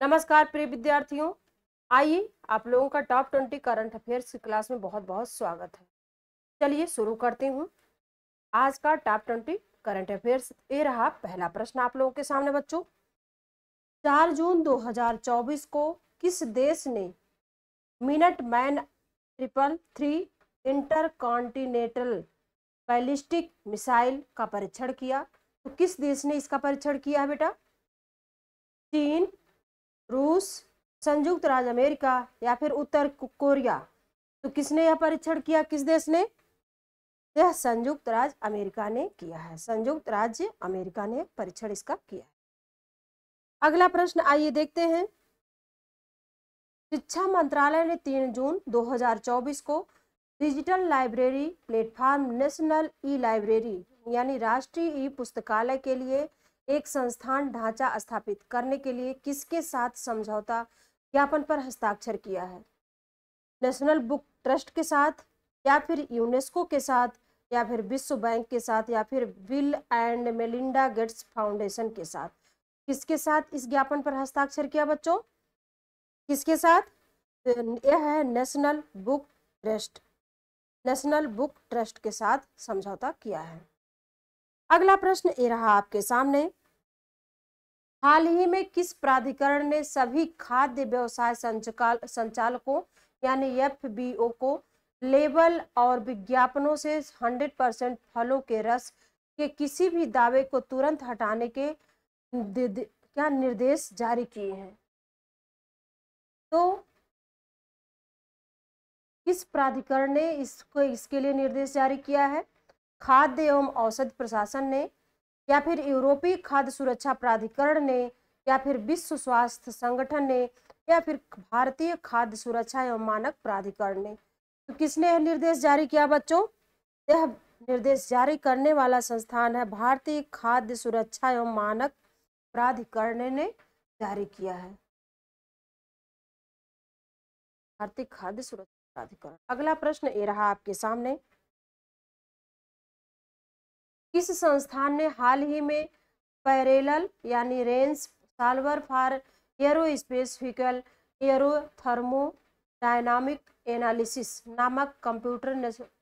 नमस्कार प्रिय विद्यार्थियों। आइए आप लोगों का टॉप 20 करंट अफेयर्स की क्लास में बहुत बहुत स्वागत है। चलिए शुरू करती हूँ आज का टॉप 20 करंट अफेयर्स। ये रहा पहला प्रश्न आप लोगों के सामने बच्चों। 4 जून 2024 को किस देश ने minute man 333 intercontinental ballistic missile का परीक्षण किया? तो किस देश ने इसका परीक्षण किया है बेटा? चीन, रूस, संयुक्त राज्य अमेरिका या फिर उत्तर कोरिया? तो किसने यह परीक्षण किया, किस देश ने? यह संयुक्त राज्य अमेरिका ने किया है। संयुक्त राज्य अमेरिका ने परीक्षण इसका किया है। अगला प्रश्न आइए देखते हैं। शिक्षा मंत्रालय ने 3 जून 2024 को digital library platform national e library यानी राष्ट्रीय ई पुस्तकालय के लिए एक संस्थान ढांचा स्थापित करने के लिए किसके साथ समझौता ज्ञापन पर हस्ताक्षर किया है? नेशनल बुक ट्रस्ट के साथ, या फिर यूनेस्को के साथ, या फिर विश्व बैंक के साथ, या फिर bill and Melinda Gates foundation के साथ? किसके साथ इस ज्ञापन पर हस्ताक्षर किया बच्चों? किसके साथ? यह है national book trust. National book trust के साथ समझौता किया है। अगला प्रश्न ये रहा आपके सामने। हाल ही में किस प्राधिकरण ने सभी खाद्य व्यवसाय संचालकों यानी FBO को लेबल और विज्ञापनों से 100% फलों के रस के किसी भी दावे को तुरंत हटाने के क्या निर्देश जारी किए हैं? तो किस प्राधिकरण ने इसके लिए निर्देश जारी किया है? खाद्य एवं औषध प्रशासन ने, या फिर यूरोपीय खाद्य सुरक्षा प्राधिकरण ने, या फिर विश्व स्वास्थ्य संगठन ने, या फिर भारतीय खाद्य सुरक्षा एवं मानक प्राधिकरण ने? तो किसने यह निर्देश जारी किया बच्चों? यह निर्देश जारी करने वाला संस्थान है भारतीय खाद्य सुरक्षा एवं मानक प्राधिकरण ने जारी किया है। भारतीय खाद्य सुरक्षा प्राधिकरण। अगला प्रश्न ये रहा आपके सामने। किस संस्थान ने हाल ही में पैरेलल यानी रेंज सॉल्वर फॉर एरोस्पेसिफिकल एरोथर्मोडायनामिक एनालिसिस नामक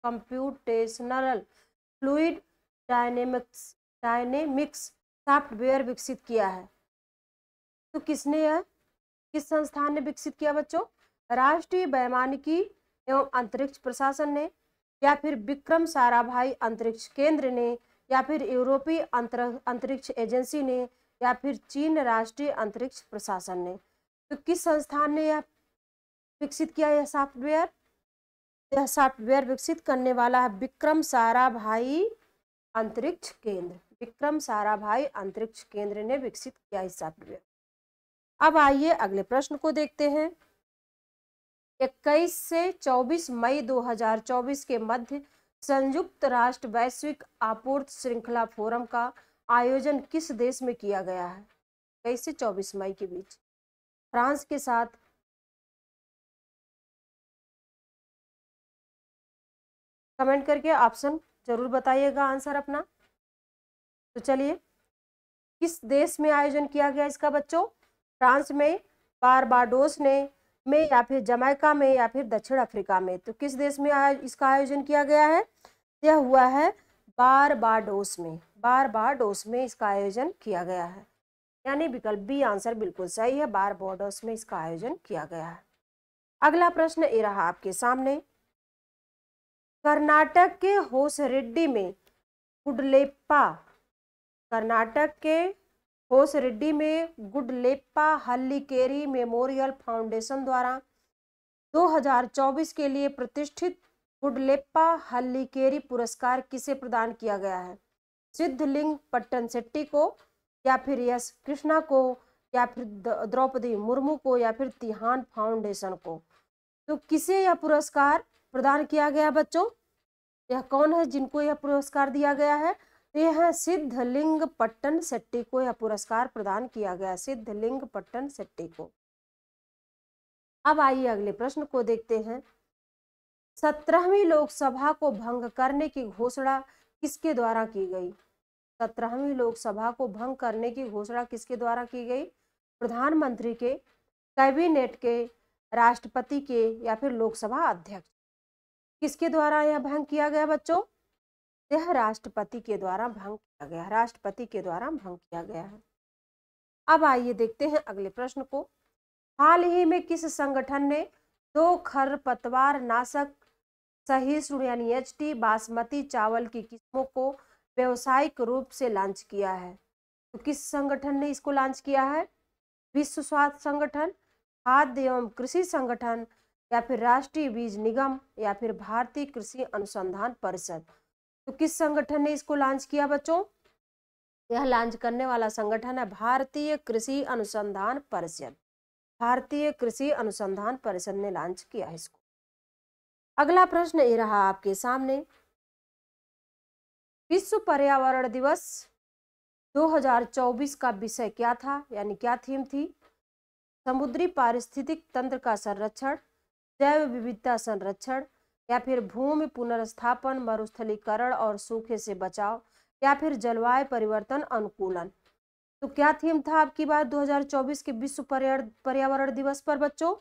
कंप्यूटेशनल फ्लूइड डायनेमिक्स सॉफ्टवेयर विकसित किया है? तो किसने यह किस संस्थान ने विकसित किया बच्चों? राष्ट्रीय वैमानिकी एवं अंतरिक्ष प्रशासन ने, या फिर विक्रम साराभाई अंतरिक्ष केंद्र ने, या फिर यूरोपीय अंतरिक्ष एजेंसी ने, या फिर चीन राष्ट्रीय अंतरिक्ष प्रशासन ने? तो किस संस्थान ने यह विकसित किया यह सॉफ्टवेयर? यह सॉफ्टवेयर विकसित करने वाला है विक्रम साराभाई अंतरिक्ष केंद्र। विक्रम साराभाई अंतरिक्ष केंद्र ने विकसित किया इस सॉफ्टवेयर। अब आइए अगले प्रश्न को देखते हैं। 21 से 24 मई 2024 के मध्य संयुक्त राष्ट्र वैश्विक आपूर्ति श्रृंखला फोरम का आयोजन किस देश में किया गया है? 21 से 24 मई के बीच फ्रांस के साथ, कमेंट करके ऑप्शन जरूर बताइएगा आंसर अपना। तो चलिए, किस देश में आयोजन किया गया इसका बच्चों? फ्रांस में, बारबाडोस में, या फिर जमैका में, या फिर दक्षिण अफ्रीका में? तो किस देश में इसका आयोजन किया गया है? यह हुआ है बारबाडोस में। बारबाडोस में इसका आयोजन किया गया है, यानी विकल्प बी आंसर बिल्कुल सही है। बारबाडोस में इसका आयोजन किया गया है। अगला प्रश्न ये रहा आपके सामने। कर्नाटक के होसरेड्डी में गुडलेप्पा हल्लीकेरी मेमोरियल फाउंडेशन द्वारा 2024 के लिए प्रतिष्ठित गुडलेप्पा हल्लीकेरी पुरस्कार किसे प्रदान किया गया है? सिद्धलिंग पट्टनसेट्टी को, या फिर यस कृष्णा को, या फिर द्रौपदी मुर्मू को, या फिर तिहान फाउंडेशन को? तो किसे यह पुरस्कार प्रदान किया गया बच्चों? यह कौन है जिनको यह पुरस्कार दिया गया है? यह है सिद्धलिंग पट्टनसेट्टी को यह पुरस्कार प्रदान किया गया, सिद्धलिंग पट्टनसेट्टी को। अब आइए अगले प्रश्न को देखते हैं। 17वीं लोकसभा को भंग करने की घोषणा किसके द्वारा की गई? 17वीं लोकसभा को भंग करने की घोषणा किसके द्वारा की गई? प्रधानमंत्री के, कैबिनेट के, राष्ट्रपति के या फिर लोकसभा अध्यक्ष? किसके द्वारा यह भंग किया गया बच्चों? यह राष्ट्रपति के द्वारा भंग किया गया, राष्ट्रपति के द्वारा भंग किया गया है। अब आइए देखते हैं अगले प्रश्न को। हाल ही में किस संगठन ने 2 खरपतवार नाशक सहिष्णु यानी HT बासमती चावल की किस्मों को व्यावसायिक रूप से लॉन्च किया है? तो किस संगठन ने इसको लॉन्च किया है? विश्व स्वास्थ्य संगठन, खाद्य एवं कृषि संगठन या फिर राष्ट्रीय बीज निगम या फिर भारतीय कृषि अनुसंधान परिषद? तो किस संगठन ने इसको लॉन्च किया बच्चों? यह लॉन्च करने वाला संगठन है भारतीय कृषि अनुसंधान परिषद। भारतीय कृषि अनुसंधान परिषद ने लॉन्च किया है इसको। अगला प्रश्न ये रहा आपके सामने, विश्व पर्यावरण दिवस 2024 का विषय क्या था, यानी क्या थीम थी? समुद्री पारिस्थितिक तंत्र का संरक्षण, जैव विविधता संरक्षण या फिर भूमि पुनर्स्थापन, मरुस्थलीकरण और सूखे से बचाव या फिर जलवायु परिवर्तन अनुकूलन? तो क्या थीम था आपकी बात 2024 के विश्व पर्यावरण दिवस पर बच्चों?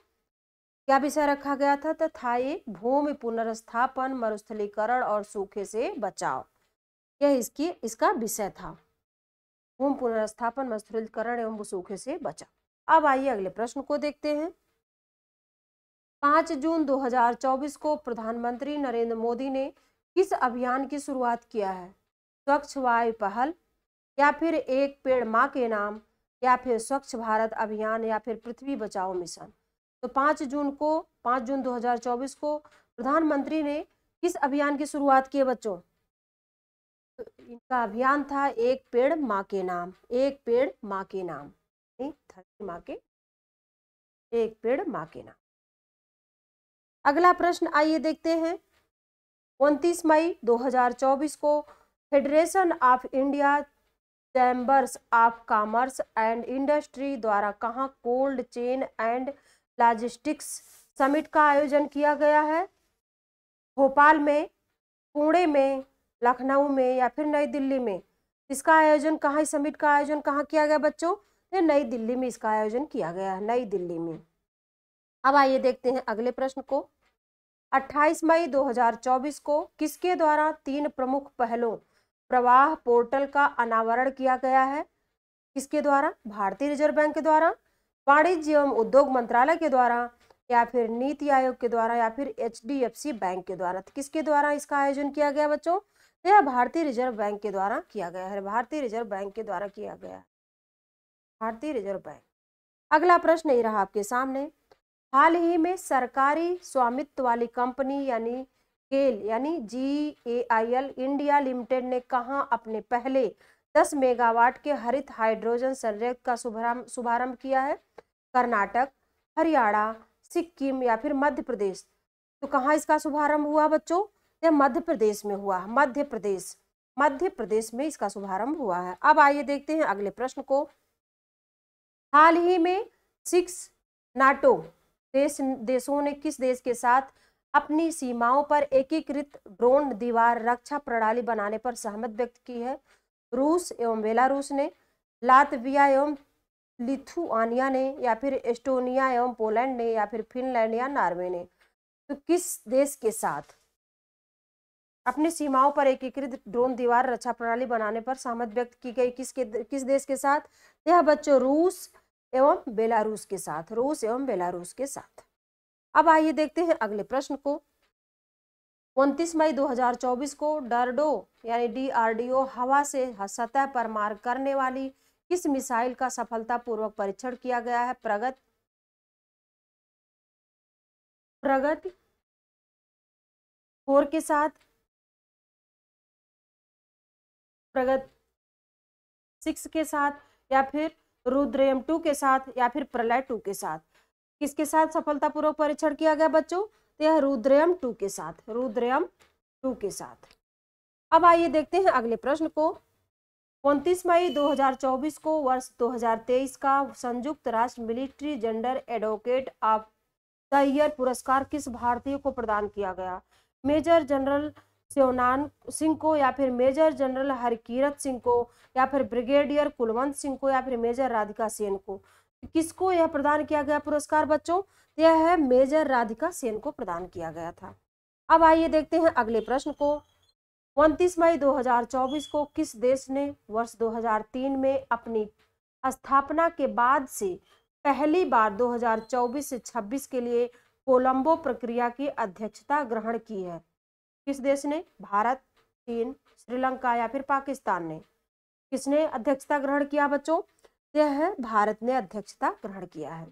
क्या विषय रखा गया था? तो था ये भूमि पुनर्स्थापन, मरुस्थलीकरण और सूखे से बचाव। यह इसका विषय था, भूमि पुनर्स्थापन, मरुस्थलीकरण एवं सूखे से बचाव। अब आइए अगले प्रश्न को देखते हैं। 5 जून 2024 को प्रधानमंत्री नरेंद्र मोदी ने किस अभियान की शुरुआत किया है? स्वच्छ वायु पहल या फिर एक पेड़ माँ के नाम या फिर स्वच्छ भारत अभियान या फिर पृथ्वी बचाओ मिशन? तो 5 जून 2024 को प्रधानमंत्री ने किस अभियान की शुरुआत की है बच्चों? तो इनका अभियान था एक पेड़ माँ के नाम, एक पेड़ माँ के नाम, धरती माँ के, एक पेड़ माँ के नाम। अगला प्रश्न आइए देखते हैं। 29 मई 2024 को federation of India chambers of commerce and industry द्वारा कहाँ cold chain and logistics summit का आयोजन किया गया है? भोपाल में, पुणे में, लखनऊ में या फिर नई दिल्ली में? इसका आयोजन कहाँ, इस समिट का आयोजन कहाँ किया गया बच्चों? ये नई दिल्ली में इसका आयोजन किया गया है, नई दिल्ली में। अब आइए देखते हैं अगले प्रश्न को। 28 मई 2024 को किसके द्वारा 3 प्रमुख पहलों प्रवाह पोर्टल का अनावरण किया गया है? किसके द्वारा? भारतीय रिजर्व बैंक के द्वारा, वाणिज्य एवं उद्योग मंत्रालय के द्वारा या फिर नीति आयोग के द्वारा या फिर HDFC बैंक के द्वारा? तो किसके द्वारा इसका आयोजन किया गया बच्चों? यह भारतीय रिजर्व बैंक के द्वारा किया गया है, भारतीय रिजर्व बैंक के द्वारा किया गया है, भारतीय रिजर्व बैंक। अगला प्रश्न ये रहा आपके सामने। हाल ही में सरकारी स्वामित्व वाली कंपनी यानी गेल यानी GAIL इंडिया लिमिटेड ने कहाँ अपने पहले 10 मेगावाट के हरित हाइड्रोजन संयंत्र का शुभारंभ किया है? कर्नाटक, हरियाणा, सिक्किम या फिर मध्य प्रदेश? तो कहाँ इसका शुभारंभ हुआ बच्चों? यह मध्य प्रदेश में हुआ, मध्य प्रदेश में इसका शुभारंभ हुआ है। अब आइए देखते हैं अगले प्रश्न को। हाल ही में 6 नाटो देशों ने किस देश के साथ अपनी सीमाओं पर एकीकृत ड्रोन दीवार रक्षा प्रणाली बनाने पर सहमति व्यक्त की है? रूस एवं बेलारूस ने, लातविया एवं लिथुआनिया ने या फिर एस्टोनिया एवं पोलैंड ने या फिर फिनलैंड या नॉर्वे ने? तो किस देश के साथ अपनी सीमाओं पर एकीकृत ड्रोन दीवार रक्षा प्रणाली बनाने पर सहमति व्यक्त की गई? किस देश के साथ? यह बच्चों रूस एवं बेलारूस के साथ, रूस एवं बेलारूस के साथ। अब आइए देखते हैं अगले प्रश्न को। 29 मई 2024 को डरडो यानी DRDO हवा से सतह पर मार करने वाली किस मिसाइल का सफलतापूर्वक परीक्षण किया गया है? प्रगति 4 के साथ, प्रगति 6 के साथ या फिर रुद्रम 2 के साथ या फिर प्रलय 2 के साथ? किसके साथ सफलतापूर्वक परीक्षण किया गया बच्चों? तो यह रुद्रम 2 के साथ, रुद्रम 2 के साथ। अब आइए देखते हैं अगले प्रश्न को। 29 मई 2024 को वर्ष 2023 का संयुक्त राष्ट्र military gender advocate of the year पुरस्कार किस भारतीय को प्रदान किया गया? मेजर जनरल शिवनान सिंह को या फिर मेजर जनरल हरकीरत सिंह को या फिर ब्रिगेडियर कुलवंत सिंह को या फिर मेजर राधिका सेन को? किसको यह प्रदान किया गया पुरस्कार बच्चों? यह है मेजर राधिका सेन को प्रदान किया गया था। अब आइए देखते हैं अगले प्रश्न को। 29 मई 2024 को किस देश ने वर्ष 2003 में अपनी स्थापना के बाद से पहली बार 2024 से 26 के लिए कोलंबो प्रक्रिया की अध्यक्षता ग्रहण की है? किस देश ने? भारत, चीन, श्रीलंका या फिर पाकिस्तान ने? किसने अध्यक्षता ग्रहण किया बच्चों? यह है भारत ने अध्यक्षता ग्रहण किया है।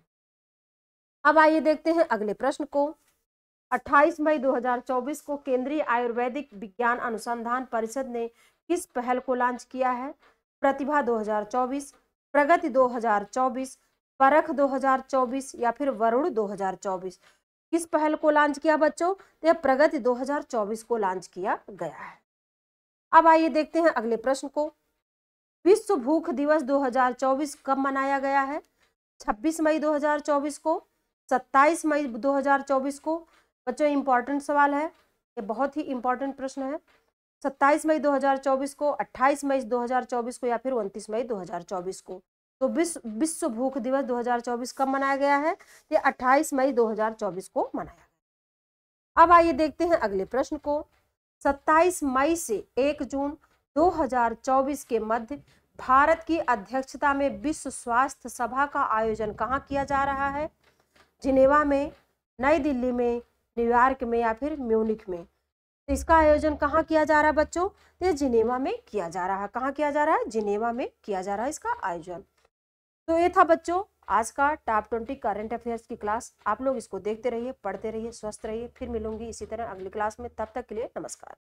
अब आइए देखते हैं अगले प्रश्न को। 28 मई 2024 को केंद्रीय आयुर्वेदिक विज्ञान अनुसंधान परिषद ने किस पहल को लॉन्च किया है? प्रतिभा 2024, प्रगति 2024, परख 2024 या फिर वरुण 2024? किस पहल को लॉन्च किया बच्चों? तो यह प्रगति 2024 को लॉन्च किया गया है। अब आइए देखते हैं अगले प्रश्न को। विश्व भूख दिवस 2024 कब मनाया गया है? 26 मई 2024 को, 27 मई 2024 को? बच्चों इंपॉर्टेंट सवाल है, ये बहुत ही इंपॉर्टेंट प्रश्न है। 27 मई 2024 को, 28 मई 2024 को या फिर 29 मई 2024 को? तो विश्व भूख दिवस 2024 कब मनाया गया है? ये 28 मई 2024 को मनाया गया। अब आइए देखते हैं अगले प्रश्न को। 27 मई से 1 जून 2024 के मध्य भारत की अध्यक्षता में विश्व स्वास्थ्य सभा का आयोजन कहाँ किया जा रहा है? जिनेवा में, नई दिल्ली में, न्यूयॉर्क में या फिर म्यूनिख में? तो इसका आयोजन कहाँ किया जा रहा है बच्चों? तो ये जिनेवा में किया जा रहा है। कहाँ किया जा रहा है? जिनेवा में किया जा रहा है इसका आयोजन। तो ये था बच्चों आज का टॉप 20 करंट अफेयर्स की क्लास। आप लोग इसको देखते रहिए, पढ़ते रहिए, स्वस्थ रहिए। फिर मिलूंगी इसी तरह अगली क्लास में। तब तक के लिए नमस्कार।